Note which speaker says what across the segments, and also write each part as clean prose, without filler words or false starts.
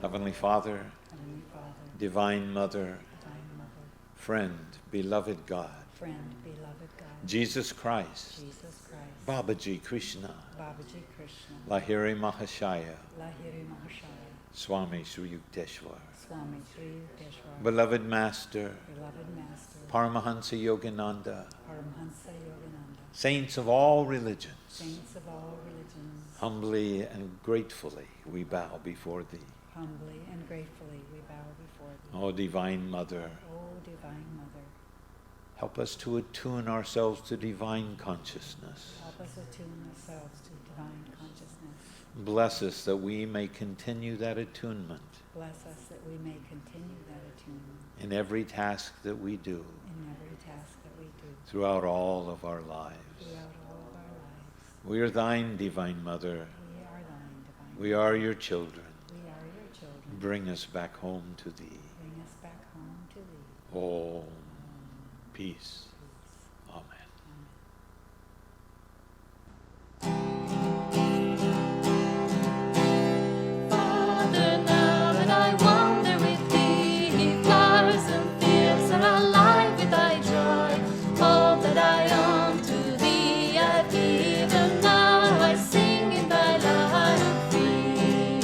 Speaker 1: Heavenly Father,
Speaker 2: Heavenly Father,
Speaker 1: Divine Mother,
Speaker 2: Divine Mother,
Speaker 1: Friend, Beloved God,
Speaker 2: Friend, Beloved God,
Speaker 1: Jesus Christ,
Speaker 2: Jesus Christ,
Speaker 1: Babaji Krishna,
Speaker 2: Babaji Krishna,
Speaker 1: Lahiri Mahashaya,
Speaker 2: Lahiri Mahashaya,
Speaker 1: Swami Sri Yukteswar,
Speaker 2: Swami Sri Yukteswar,
Speaker 1: Beloved Master,
Speaker 2: Beloved Master,
Speaker 1: Paramahansa Yogananda,
Speaker 2: Paramhansa Yogananda,
Speaker 1: Saints of all religions,
Speaker 2: Saints of all religions,
Speaker 1: humbly and gratefully we bow before Thee.
Speaker 2: humbly and gratefully we bow before Thee.
Speaker 1: O Divine Mother,
Speaker 2: O Divine Mother,
Speaker 1: help us to attune ourselves to divine consciousness.
Speaker 2: help us attune ourselves to divine consciousness.
Speaker 1: Bless us that we may continue that attunement
Speaker 2: Bless us that we may continue that attunement
Speaker 1: in every task that we do
Speaker 2: in every task that we do
Speaker 1: throughout all of our lives.
Speaker 2: throughout all of our lives.
Speaker 1: We are Thine, Divine Mother.
Speaker 2: We are Thine, Divine
Speaker 1: We are Your children.
Speaker 2: We are Your children.
Speaker 1: Bring us back home to Thee.
Speaker 2: Bring us back home to Thee.
Speaker 1: Om. Peace.
Speaker 2: Peace.
Speaker 1: Amen.
Speaker 3: Father, now that I wander with Thee, flowers and fields are alive with Thy joy. All that I own to Thee I've given. Now I sing in Thy love I am free.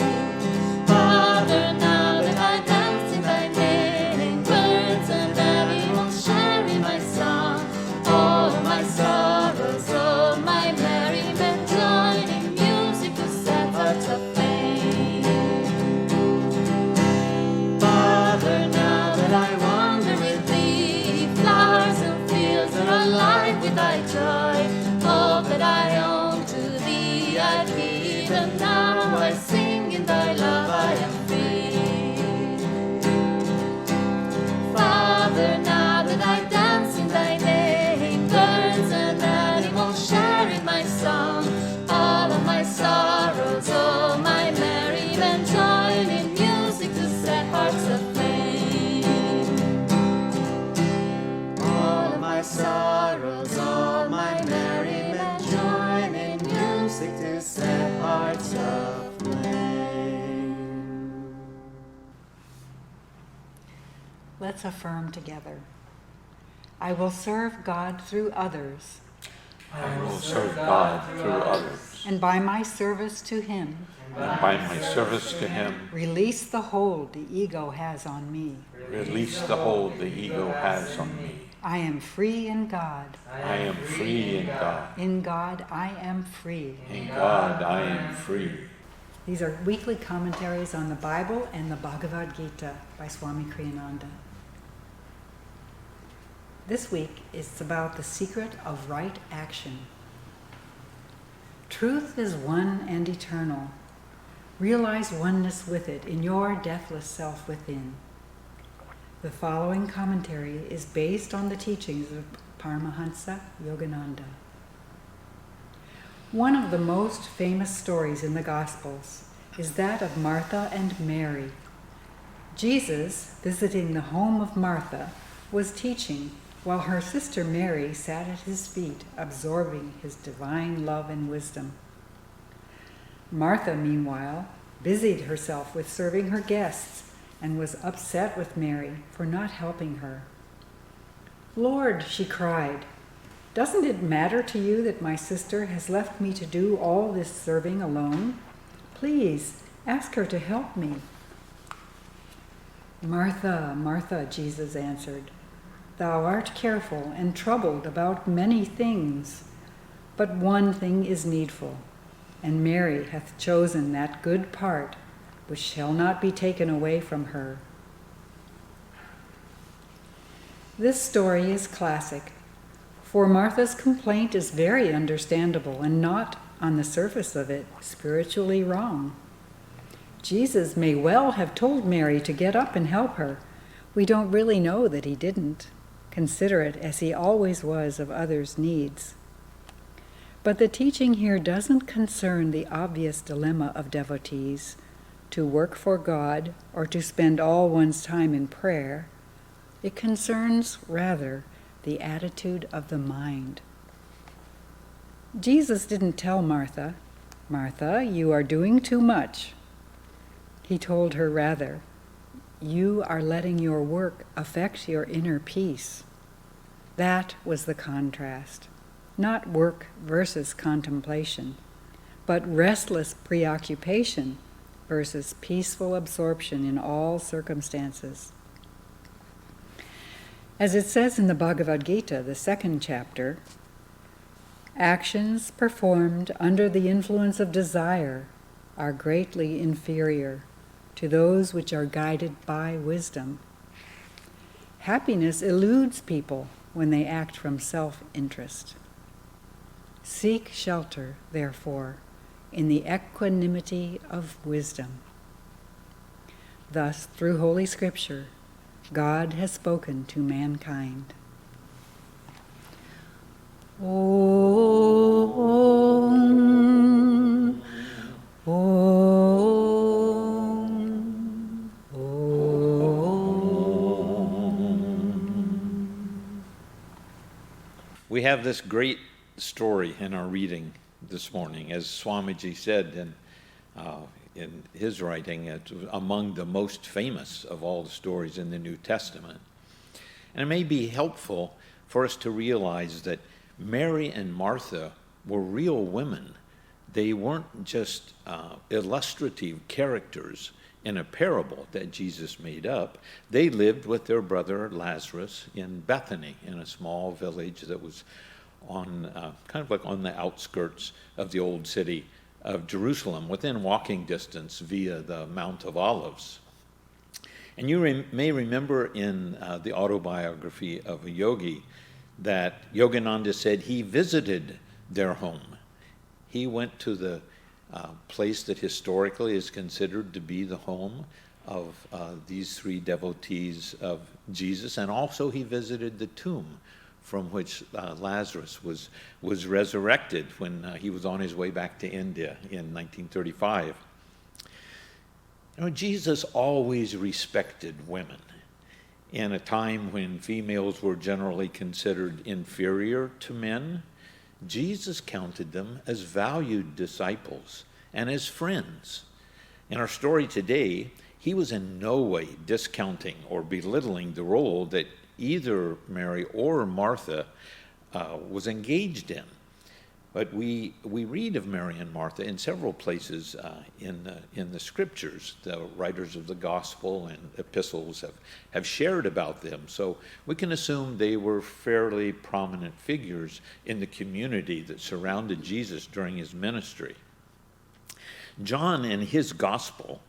Speaker 3: Father, now that I dance in Thy name, birds and animals share in my song. All my sorrows, all my merriment, join in music to set hearts aflame. Father, now that I wander with Thee, flowers and fields are alive with Thy joy. All that I own to Thee I've given. Now I sing in Thy love I am free. Father, now that I dance in Thy name, birds and animals share in my song. All of my sorrows, all my merriment, join in music to set hearts aflame. All of my sorrows, all my merriment, join in music to set hearts aflame.
Speaker 2: Let's affirm together. I will serve God through others,
Speaker 1: I will serve God through others,
Speaker 2: and by my service to Him,
Speaker 1: and by my service to Him,
Speaker 2: release the hold the ego has on me.
Speaker 1: release the hold the ego has on me.
Speaker 2: I am free in God.
Speaker 1: I am free in God.
Speaker 2: In God, I am free.
Speaker 1: In God, I am free.
Speaker 2: These are weekly commentaries on the Bible and the Bhagavad Gita by Swami Ananda. This week is about the secret of right action. Truth is one and eternal. Realize oneness with it in your deathless self within. The following commentary is based on the teachings of Paramahansa Yogananda. One of the most famous stories in the Gospels is that of Martha and Mary. Jesus, visiting the home of Martha, was teaching while her sister Mary sat at his feet, absorbing his divine love and wisdom. Martha, meanwhile, busied herself with serving her guests and was upset with Mary for not helping her. "Lord," she cried, "doesn't it matter to you that my sister has left me to do all this serving alone? Please, ask her to help me." "Martha, Martha," Jesus answered, "thou art careful and troubled about many things, but one thing is needful, and Mary hath chosen that good part which shall not be taken away from her." This story is classic, for Martha's complaint is very understandable and not, on the surface of it, spiritually wrong. Jesus may well have told Mary to get up and help her. We don't really know that he didn't, considerate as he always was of others' needs. But the teaching here doesn't concern the obvious dilemma of devotees, to work for God or to spend all one's time in prayer. It concerns, rather, the attitude of the mind. Jesus didn't tell Martha, "Martha, you are doing too much." He told her rather, "You are letting your work affect your inner peace." That was the contrast. Not work versus contemplation, but restless preoccupation versus peaceful absorption in all circumstances. As it says in the Bhagavad Gita, the 2nd chapter, actions performed under the influence of desire are greatly inferior to those which are guided by wisdom. Happiness eludes people when they act from self-interest. Seek shelter, therefore, in the equanimity of wisdom. Thus, through Holy Scripture, God has spoken to mankind. Om, Om, Om.
Speaker 1: We have this great story in our reading this morning, as Swamiji said in his writing. It's among the most famous of all the stories in the New Testament. And it may be helpful for us to realize that Mary and Martha were real women. They weren't just illustrative characters in a parable that Jesus made up. They lived with their brother Lazarus in Bethany, in a small village that was on kind of like on the outskirts of the old city of Jerusalem, within walking distance via the Mount of Olives. And you may remember in the autobiography of a yogi that Yogananda said he visited their home. He went to the place that historically is considered to be the home of these three devotees of Jesus, and also he visited the tomb from which Lazarus was resurrected when he was on his way back to India in 1935. You know, Jesus always respected women. In a time when females were generally considered inferior to men, Jesus counted them as valued disciples and as friends. In our story today, he was in no way discounting or belittling the role that either Mary or Martha was engaged in. But we read of Mary and Martha in several places in the scriptures. The writers of the gospel and epistles have shared about them. So we can assume they were fairly prominent figures in the community that surrounded Jesus during his ministry. John, in his gospel,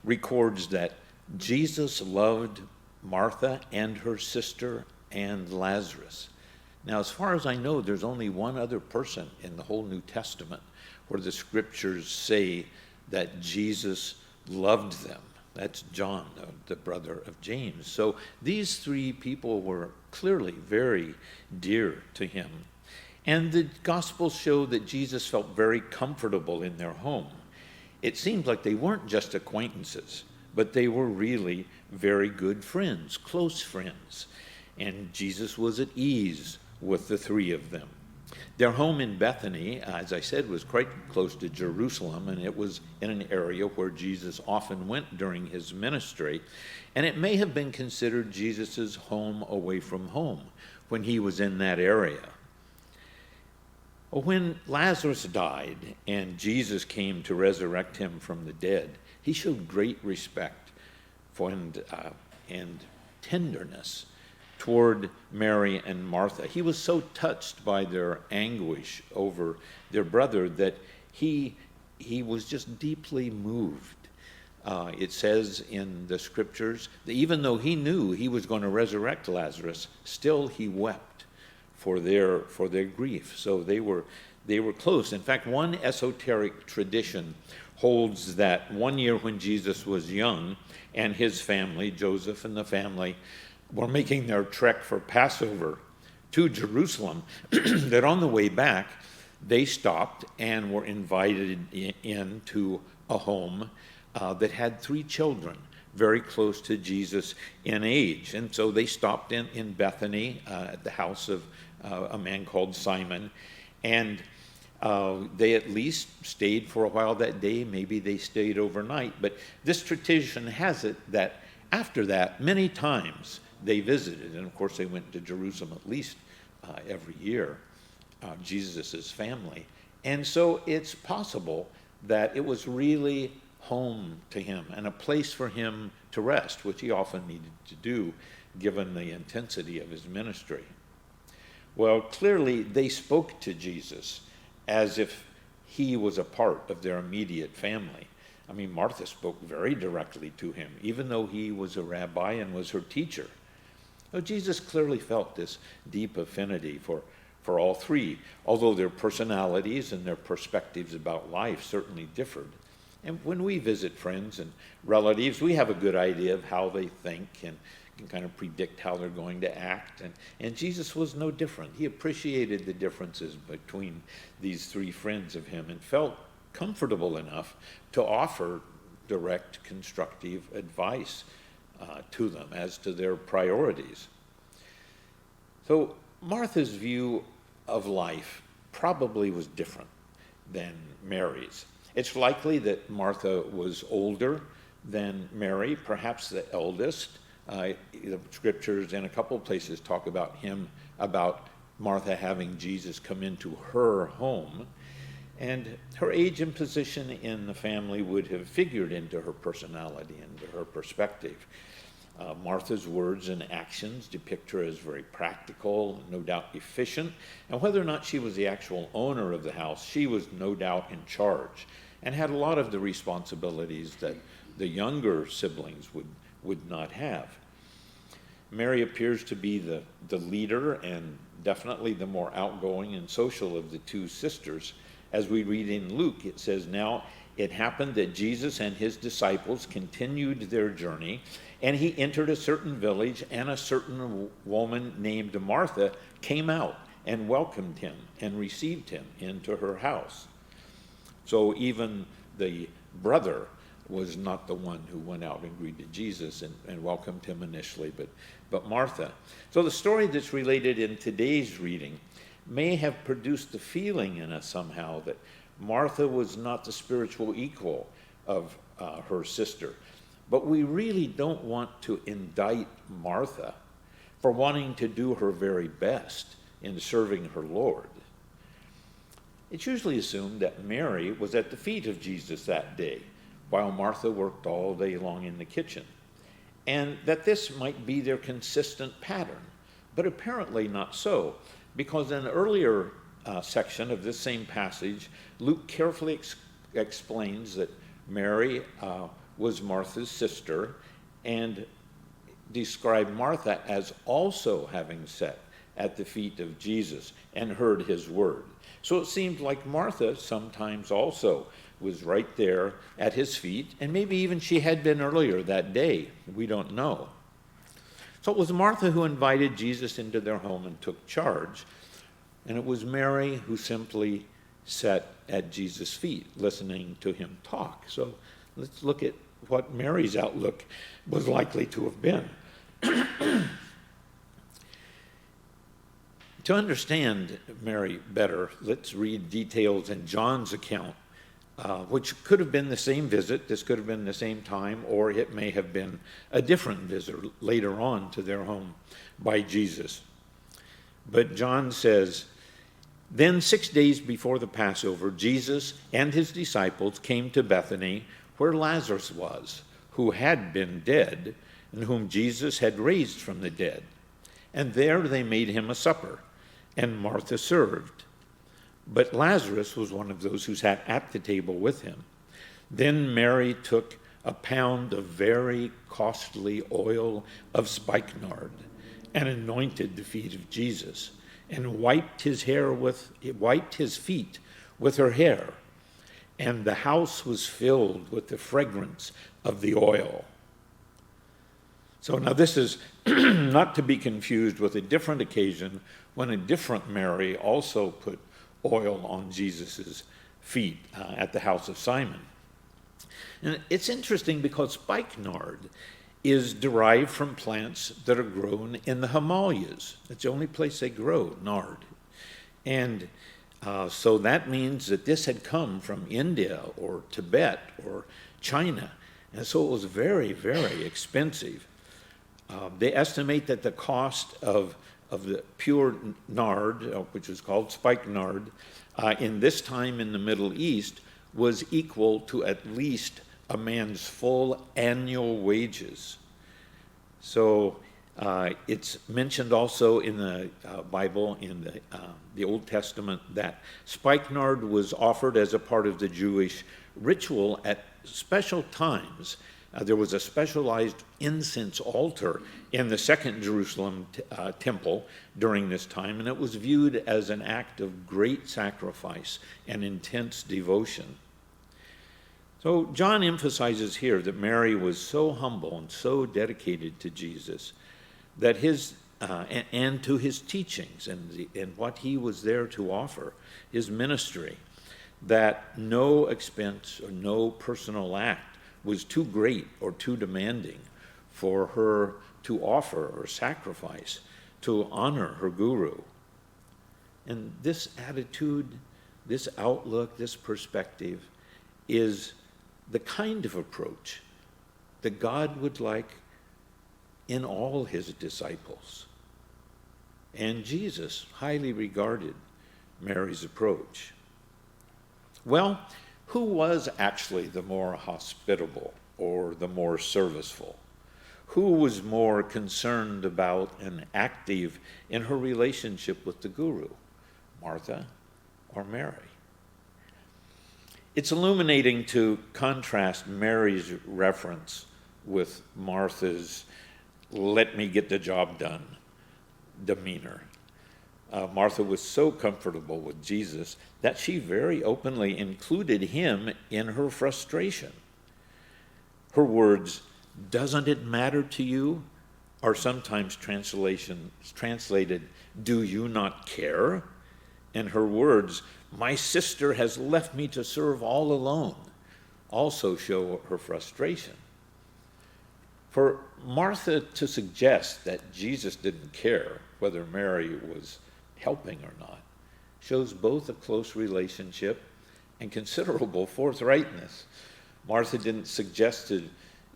Speaker 1: records that Jesus loved Martha and her sister and Lazarus. Now, as far as I know, there's only one other person in the whole New Testament where the scriptures say that Jesus loved them. That's John, the brother of James. So these three people were clearly very dear to him. And the Gospels show that Jesus felt very comfortable in their home. It seemed like they weren't just acquaintances, but they were really very good friends, close friends. And Jesus was at ease with the three of them. Their home in Bethany, as I said, was quite close to Jerusalem, and it was in an area where Jesus often went during his ministry. And it may have been considered Jesus' home away from home when he was in that area. When Lazarus died and Jesus came to resurrect him from the dead, he showed great respect for and tenderness toward Mary and Martha. He was so touched by their anguish over their brother that he was just deeply moved. It says in the scriptures that even though he knew he was going to resurrect Lazarus, still he wept for their grief. So they were close. In fact, one esoteric tradition holds that one year when Jesus was young and his family, Joseph and the family, were making their trek for Passover to Jerusalem, that on the way back, they stopped and were invited into a home that had three children very close to Jesus in age. And so they stopped in Bethany at the house of a man called Simon. And They at least stayed for a while that day. Maybe they stayed overnight. But this tradition has it that after that, many times they visited. And of course, they went to Jerusalem at least every year, Jesus' family. And so it's possible that it was really home to him and a place for him to rest, which he often needed to do given the intensity of his ministry. Well, clearly they spoke to Jesus as if he was a part of their immediate family. I mean, Martha spoke very directly to him, even though he was a rabbi and was her teacher. So Jesus clearly felt this deep affinity for all three, although their personalities and their perspectives about life certainly differed. And when we visit friends and relatives, we have a good idea of how they think and can kind of predict how they're going to act. And Jesus was no different. He appreciated the differences between these three friends of him and felt comfortable enough to offer direct, constructive advice to them as to their priorities. So Martha's view of life probably was different than Mary's. It's likely that Martha was older than Mary, perhaps the eldest. The scriptures in a couple of places talk about Martha having Jesus come into her home. And her age and position in the family would have figured into her personality, into her perspective. Martha's words and actions depict her as very practical, no doubt efficient. And whether or not she was the actual owner of the house, she was no doubt in charge and had a lot of the responsibilities that the younger siblings would not have. Mary appears to be the leader and definitely the more outgoing and social of the two sisters. As we read in Luke, it says, "Now it happened that Jesus and his disciples continued their journey, and he entered a certain village, and a certain woman named Martha came out and welcomed him and received him into her house." So even the brother was not the one who went out and greeted Jesus and welcomed him initially, but Martha. So the story that's related in today's reading may have produced the feeling in us somehow that Martha was not the spiritual equal of her sister. But we really don't want to indict Martha for wanting to do her very best in serving her Lord. It's usually assumed that Mary was at the feet of Jesus that day, while Martha worked all day long in the kitchen, and that this might be their consistent pattern. But apparently not so, because in an earlier section of this same passage, Luke carefully explains that Mary was Martha's sister and described Martha as also having sat at the feet of Jesus and heard his word. So it seemed like Martha sometimes also was right there at his feet, and maybe even she had been earlier that day. We don't know. So it was Martha who invited Jesus into their home and took charge, and it was Mary who simply sat at Jesus' feet, listening to him talk. So let's look at what Mary's outlook was likely to have been. To understand Mary better, let's read details in John's account, which could have been the same visit, this could have been the same time, or it may have been a different visit later on to their home by Jesus. But John says, "Then 6 days before the Passover, Jesus and his disciples came to Bethany, where Lazarus was, who had been dead, and whom Jesus had raised from the dead. And there they made him a supper, and Martha served. But Lazarus was one of those who sat at the table with him. Then Mary took a pound of very costly oil of spikenard and anointed the feet of Jesus, and wiped his feet with her hair. And the house was filled with the fragrance of the oil." So now this is not to be confused with a different occasion when a different Mary also put oil on Jesus' feet at the house of Simon. And it's interesting because spikenard is derived from plants that are grown in the Himalayas. It's the only place they grow nard. And So that means that this had come from India or Tibet or China. And so it was very, very expensive. They estimate that the cost of the pure nard, which is called spikenard, in this time in the Middle East was equal to at least a man's full annual wages. So it's mentioned also in the Bible, in the Old Testament, that spikenard was offered as a part of the Jewish ritual at special times. There was a specialized incense altar in the Second Jerusalem temple during this time, and it was viewed as an act of great sacrifice and intense devotion. So John emphasizes here that Mary was so humble and so dedicated to Jesus that and to his teachings and what he was there to offer, his ministry, that no expense or no personal act was too great or too demanding for her to offer or sacrifice to honor her guru. And this attitude, this outlook, this perspective is the kind of approach that God would like in all his disciples. And Jesus highly regarded Mary's approach. Well, who was actually the more hospitable or the more serviceful? Who was more concerned about and active in her relationship with the guru, Martha or Mary? It's illuminating to contrast Mary's reference with Martha's "let me get the job done" demeanor. Martha was so comfortable with Jesus that she very openly included him in her frustration. Her words, "Doesn't it matter to you?" are sometimes translated, "Do you not care?" And her words, "My sister has left me to serve all alone," also show her frustration. For Martha to suggest that Jesus didn't care whether Mary was helping or not shows both a close relationship and considerable forthrightness. Martha didn't suggest to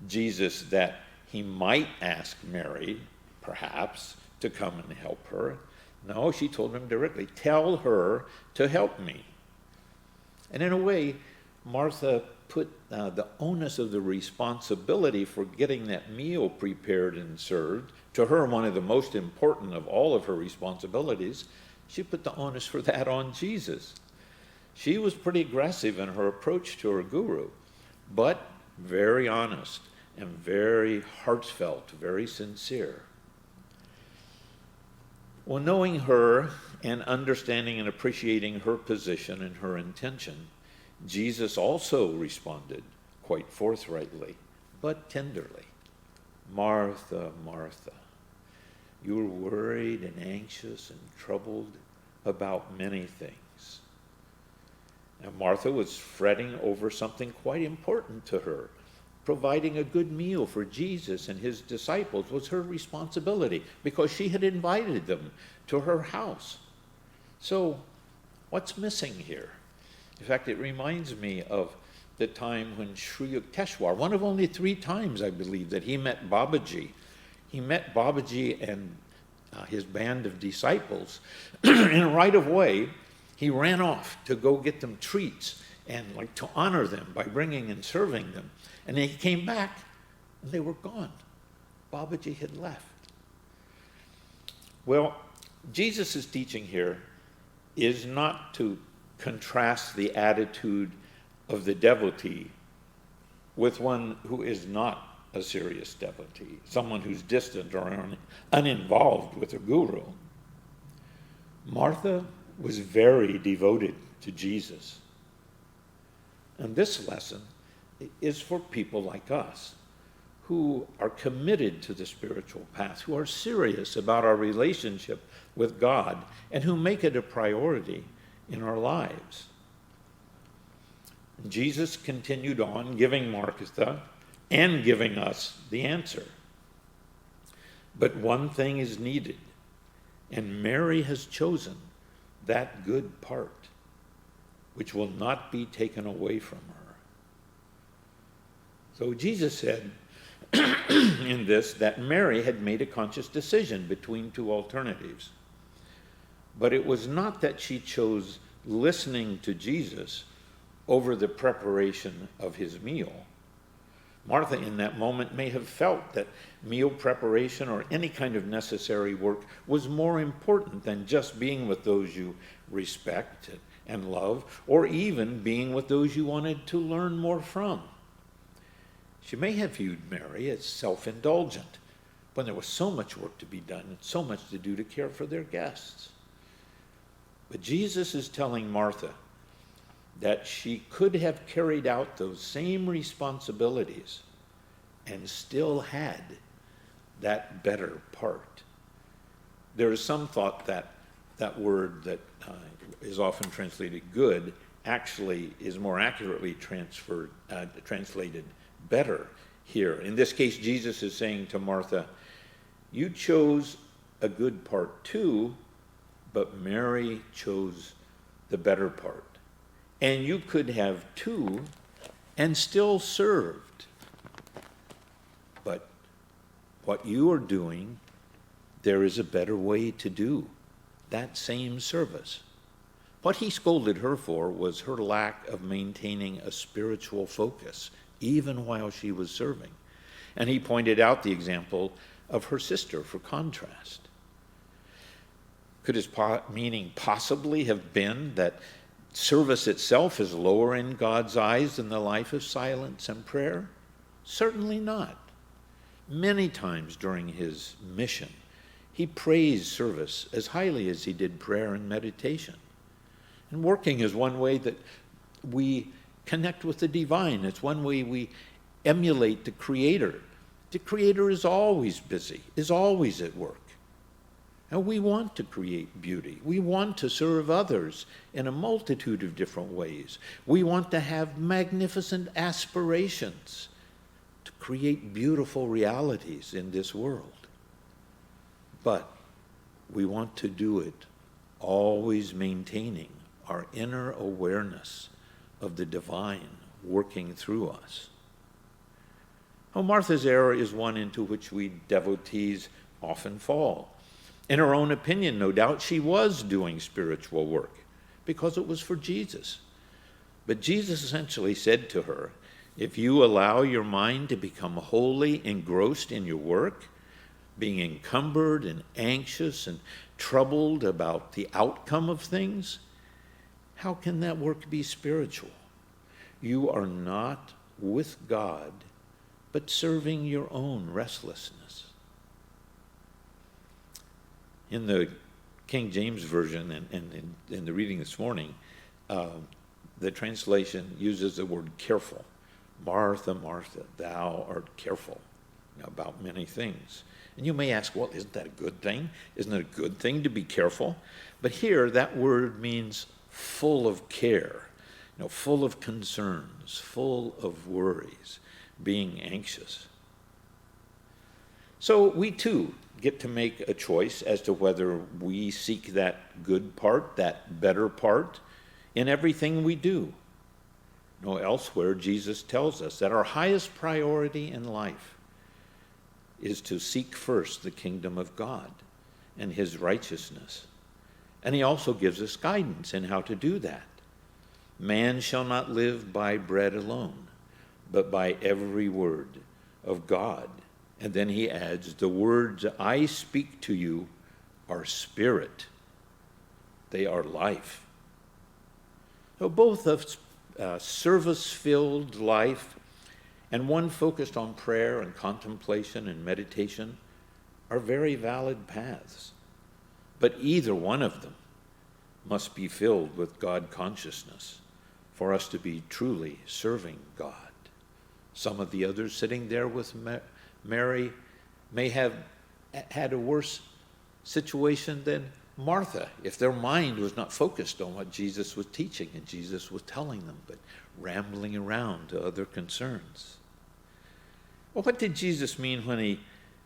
Speaker 1: Jesus that he might ask Mary, perhaps, to come and help her. No, she told him directly, "Tell her to help me." And in a way, Martha put the onus of the responsibility for getting that meal prepared and served, to her one of the most important of all of her responsibilities, she put the onus for that on Jesus. She was pretty aggressive in her approach to her guru, but very honest and very heartfelt, very sincere. Well, knowing her and understanding and appreciating her position and her intention, Jesus also responded quite forthrightly, but tenderly. "Martha, Martha, you are worried and anxious and troubled about many things." And Martha was fretting over something quite important to her. Providing a good meal for Jesus and his disciples was her responsibility because she had invited them to her house. So, what's missing here? In fact, it reminds me of the time when Sri Yukteswar, one of only 3 times, I believe, that he met Babaji. He met Babaji and his band of disciples, and right away, he ran off to go get them treats and to honor them by bringing and serving them. And then he came back, and they were gone. Babaji had left. Well, Jesus' teaching here is not to contrast the attitude of the devotee with one who is not a serious devotee, someone who's distant or uninvolved with a guru. Martha was very devoted to Jesus. And this lesson is for people like us who are committed to the spiritual path, who are serious about our relationship with God, and who make it a priority in our lives. Jesus continued on giving Martha and giving us the answer. But one thing is needed, and Mary has chosen that good part. which will not be taken away from her. So Jesus said in this that Mary had made a conscious decision between two alternatives. But it was not that she chose listening to Jesus over the preparation of his meal. Martha in that moment may have felt that meal preparation or any kind of necessary work was more important than just being with those you respect and love, or even being with those you wanted to learn more from. She may have viewed Mary as self-indulgent when there was so much work to be done and so much to do to care for their guests. But Jesus is telling Martha that she could have carried out those same responsibilities and still had that better part. There is some thought that that word that is often translated good actually is more accurately translated better here. In this case, Jesus is saying to Martha, you chose a good part too, but Mary chose the better part. And you could have two and still served. But what you are doing, there is a better way to do that same service. What he scolded her for was her lack of maintaining a spiritual focus, even while she was serving. And he pointed out the example of her sister for contrast. Could his meaning possibly have been that service itself is lower in God's eyes than the life of silence and prayer? Certainly not. Many times during his mission, he praised service as highly as he did prayer and meditation. And working is one way that we connect with the divine. It's one way we emulate the Creator. The Creator is always busy, is always at work. And we want to create beauty. We want to serve others in a multitude of different ways. We want to have magnificent aspirations to create beautiful realities in this world. But we want to do it always maintaining our inner awareness of the divine working through us. Well, Martha's error is one into which we devotees often fall. In her own opinion, no doubt, she was doing spiritual work because it was for Jesus. But Jesus essentially said to her, if you allow your mind to become wholly engrossed in your work, being encumbered and anxious and troubled about the outcome of things, how can that work be spiritual? You are not with God, but serving your own restlessness. In the King James Version and in the reading this morning, the translation uses the word careful. Martha, Martha, thou art careful about many things. And you may ask, well, isn't that a good thing? Isn't it a good thing to be careful? But here, that word means full of care, full of concerns, full of worries, being anxious. So we too get to make a choice as to whether we seek that good part, that better part, in everything we do. Elsewhere, Jesus tells us that our highest priority in life is to seek first the kingdom of God and his righteousness. And he also gives us guidance in how to do that. Man shall not live by bread alone, but by every word of God. And then he adds, the words I speak to you are spirit. They are life. So both a service-filled life and one focused on prayer and contemplation and meditation are very valid paths. But either one of them must be filled with God consciousness for us to be truly serving God. Some of the others sitting there with Mary may have had a worse situation than Martha if their mind was not focused on what Jesus was teaching and Jesus was telling them, but rambling around to other concerns. Well, what did Jesus mean when he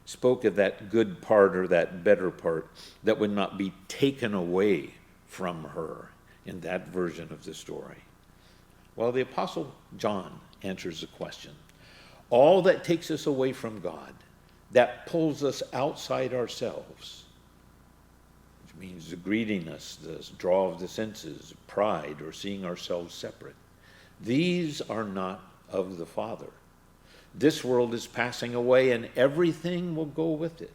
Speaker 1: spoke of that good part or that better part that would not be taken away from her in that version of the story? Well, the Apostle John answers the question. All that takes us away from God, that pulls us outside ourselves, which means the greediness, the draw of the senses, pride, or seeing ourselves separate, these are not of the Father. This world is passing away, and everything will go with it.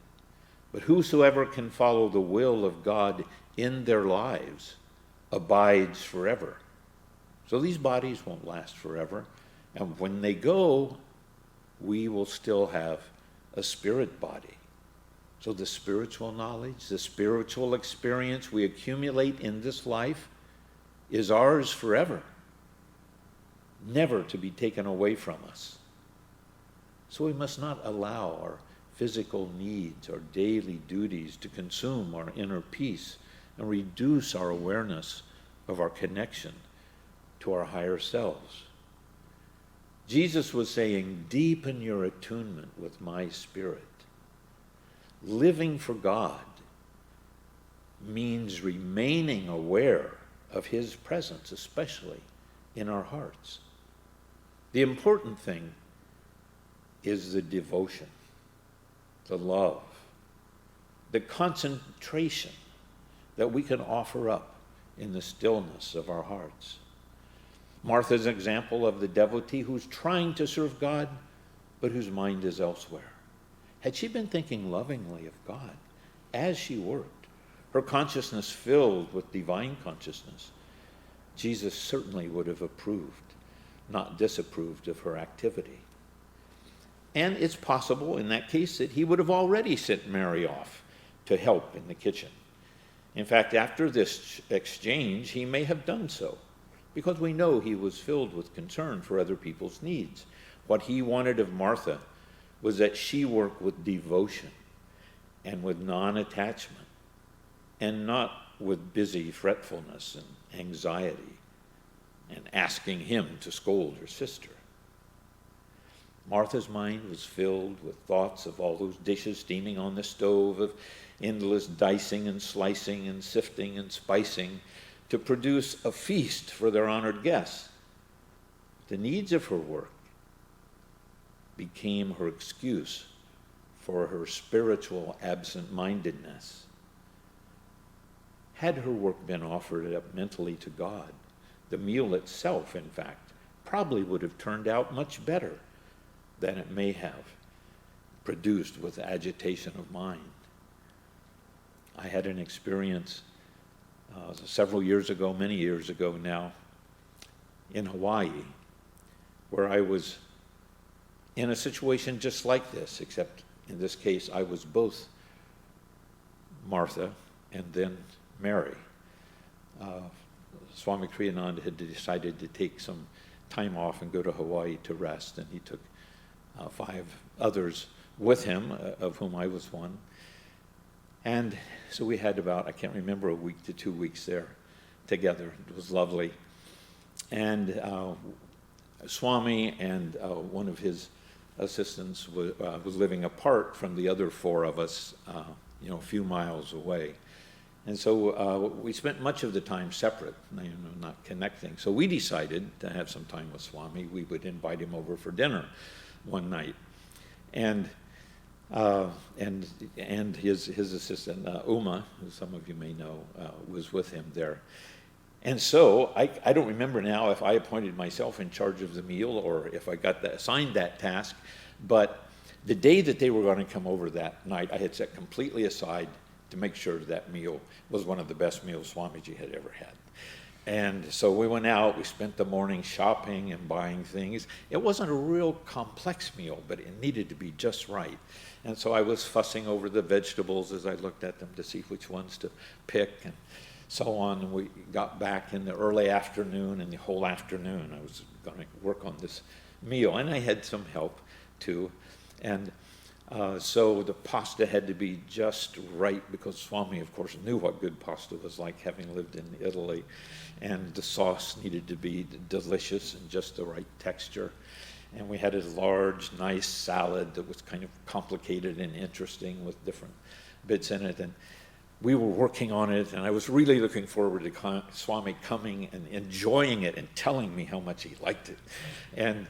Speaker 1: But whosoever can follow the will of God in their lives abides forever. So these bodies won't last forever. And when they go, we will still have a spirit body. So the spiritual knowledge, the spiritual experience we accumulate in this life is ours forever, never to be taken away from us. So we must not allow our physical needs, our daily duties to consume our inner peace and reduce our awareness of our connection to our higher selves. Jesus was saying, deepen your attunement with my spirit. Living for God means remaining aware of his presence, especially in our hearts. The important thing is the devotion, the love, the concentration that we can offer up in the stillness of our hearts. Martha's example of the devotee who's trying to serve God, but whose mind is elsewhere. Had she been thinking lovingly of God as she worked, her consciousness filled with divine consciousness, Jesus certainly would have approved, not disapproved of her activity. And it's possible in that case that he would have already sent Mary off to help in the kitchen. In fact, after this exchange, he may have done so, because we know he was filled with concern for other people's needs. What he wanted of Martha was that she work with devotion and with non-attachment, and not with busy fretfulness and anxiety and asking him to scold her sister. Martha's mind was filled with thoughts of all those dishes steaming on the stove, of endless dicing and slicing and sifting and spicing to produce a feast for their honored guests. The needs of her work became her excuse for her spiritual absent-mindedness. Had her work been offered up mentally to God, the meal itself, in fact, probably would have turned out much better than it may have produced with agitation of mind. I had an experience several years ago, many years ago now, in Hawaii, where I was in a situation just like this, except in this case I was both Martha and then Mary. Swami Kriyananda had decided to take some time off and go to Hawaii to rest, and he took 5 others with him, of whom I was one. And so we had about, I can't remember, a week to 2 weeks there together. It was lovely. And Swami and one of his assistants was living apart from the other 4 of us, a few miles away. And so we spent much of the time separate, not connecting. So we decided to have some time with Swami. We would invite him over for dinner one night. And his assistant, Uma, who some of you may know, was with him there. And so I don't remember now if I appointed myself in charge of the meal or if I got assigned that task, but the day that they were going to come over that night, I had set completely aside to make sure that meal was one of the best meals Swamiji had ever had. And so we went out, we spent the morning shopping and buying things. It wasn't a real complex meal, but it needed to be just right. And so I was fussing over the vegetables as I looked at them to see which ones to pick and so on. And we got back in the early afternoon, and the whole afternoon I was going to work on this meal. And I had some help too. And so the pasta had to be just right, because Swami, of course, knew what good pasta was like, having lived in Italy. And the sauce needed to be delicious and just the right texture. And we had a large, nice salad that was kind of complicated and interesting with different bits in it. And we were working on it, and I was really looking forward to Swami coming and enjoying it and telling me how much he liked it. And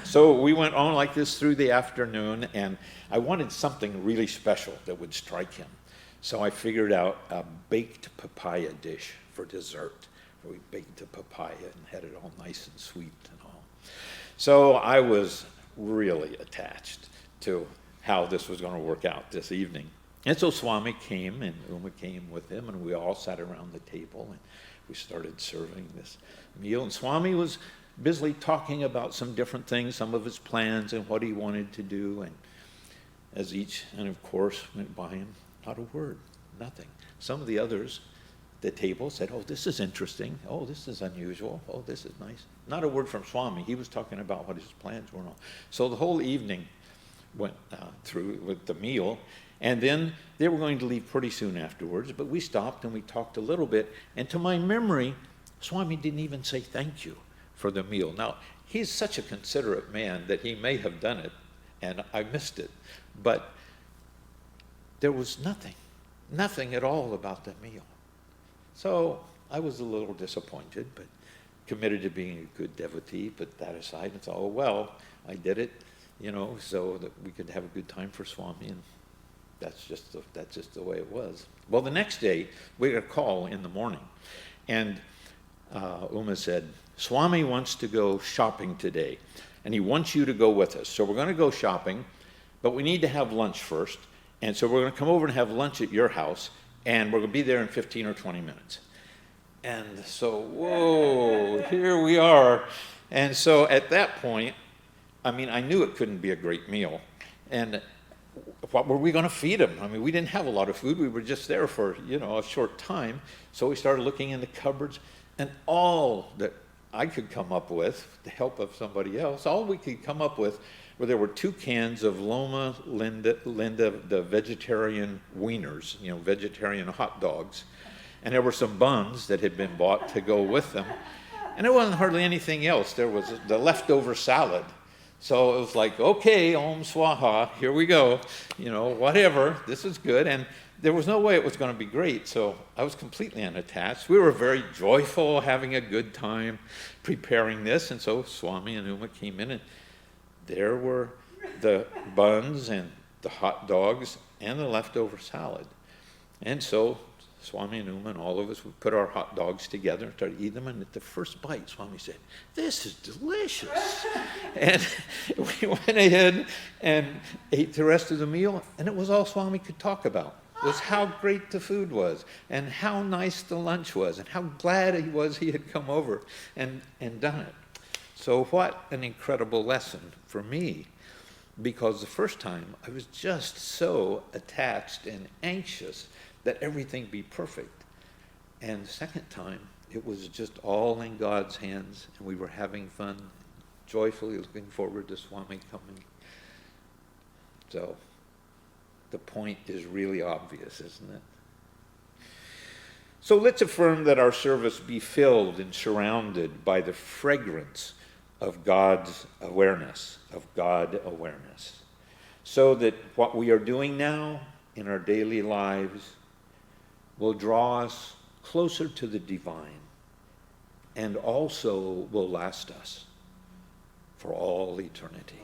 Speaker 1: so we went on like this through the afternoon, and I wanted something really special that would strike him. So I figured out a baked papaya dish for dessert. We baked a papaya and had it all nice and sweet and all. So I was really attached to how this was going to work out this evening. And so Swami came, and Uma came with him, and we all sat around the table, and we started serving this meal. And Swami was busily talking about some different things, some of his plans and what he wanted to do. And as each, and of course, went by him, not a word, nothing. Some of the others at the table said, oh, this is interesting. Oh, this is unusual. Oh, this is nice. Not a word from Swami. He was talking about what his plans were and all. So the whole evening went through with the meal. And then they were going to leave pretty soon afterwards, but we stopped and we talked a little bit. And to my memory, Swami didn't even say thank you for the meal. Now, he's such a considerate man that he may have done it, and I missed it. But there was nothing at all about the meal. So I was a little disappointed, but committed to being a good devotee, put that aside and thought, oh, well, I did it, so that we could have a good time for Swami, and that's just the way it was. Well, the next day, we got a call in the morning, and Uma said, Swami wants to go shopping today, and he wants you to go with us. So we're going to go shopping, but we need to have lunch first, and so we're going to come over and have lunch at your house, and we're going to be there in 15 or 20 minutes. And so, whoa, here we are. And so at that point, I knew it couldn't be a great meal, and what were we going to feed him? We didn't have a lot of food. We were just there for, a short time. So we started looking in the cupboards, and all that I could come up with, with the help of somebody else, all we could come up with were there were 2 cans of Loma Linda, the vegetarian wieners, vegetarian hot dogs. And there were some buns that had been bought to go with them. And there wasn't hardly anything else. There was the leftover salad. So it was like, okay, Om Swaha, here we go, whatever, this is good. And there was no way it was going to be great, so I was completely unattached. We were very joyful, having a good time preparing this. And so Swami and Uma came in, and there were the buns and the hot dogs and the leftover salad. And so Swami and Uma and all of us would put our hot dogs together and start eating them. And at the first bite, Swami said, this is delicious. And we went ahead and ate the rest of the meal. And it was all Swami could talk about, was how great the food was and how nice the lunch was and how glad he was he had come over and done it. So what an incredible lesson for me, because the first time I was just so attached and anxious that everything be perfect. And the second time, it was just all in God's hands, and we were having fun, joyfully looking forward to Swami coming. So the point is really obvious, isn't it? So let's affirm that our service be filled and surrounded by the fragrance of God's awareness, so that what we are doing now in our daily lives will draw us closer to the divine and also will last us for all eternity.